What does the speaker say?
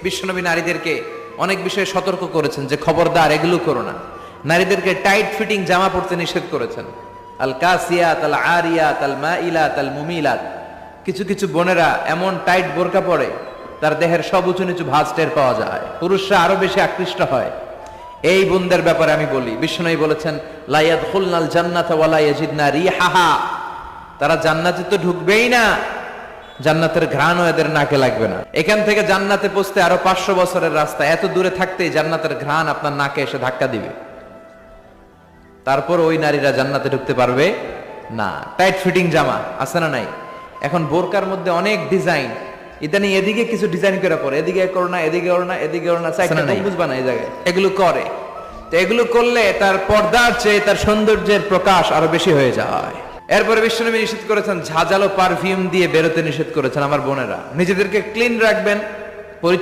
বিশ্বনবী নারীদেরকে অনেক বিষয়ে সতর্ক করেছেন যে খবরদার এগুলো করো না। নারীদেরকে টাইট ফিটিং জামা পরতে নিষেধ করেছেন। আল কাসিয়াত আল আরিয়াত আল মাইলাত আল মুমিলাত। কিছু কিছু বোনেরা এমন টাইট বোরকা পরে তার দেহের সব উঁচু নিচু ভাঁজ টের পাওয়া যায়, পুরুষরা আরো বেশি আকৃষ্ট হয়। এই বোনদের ব্যাপারে আমি বলি, বিশ্বনবী বলেছেন লা ইয়াদখুলনাল জান্নাতা ওয়া লা ইয়াজিদনা রিহাহা। তারা জান্নাতে তো ঢুকবেই না, জান্নাতের ঘ্রাণও এদের নাকে লাগবে না। এখান থেকে জান্নাতে পৌঁছতে আরো 500 বছরের রাস্তা, এত দূরে থাকতেই জান্নাতের ঘ্রাণ আপনার নাকে এসে ধাক্কা দিবে। তারপর ওই নারীরা জান্নাতে ঢুকতে পারবে না। টাইট ফিটিং জামা আছে না নাই? এখন বোরকার মধ্যে অনেক ডিজাইন, ইদানি এদিকে কিছু ডিজাইন করে পরে, এদিকে করো না, এদিকে করো না, এদিকে করো না, চাইটা নাই বুঝবা না এই জায়গায় এগুলো করে। তো এগুলো করলে তার পর্দার চেয়ে তার সৌন্দর্যের প্রকাশ আরো বেশি হয়ে যায়। এরপরে বিশ্বনবী নিষেধ করেছেন ঝাঁঝালো পারফিউম দিয়ে বেরোতে নিষেধ করেছেন। আমার বোনেরা নিজেদেরকে ক্লিন রাখবেন,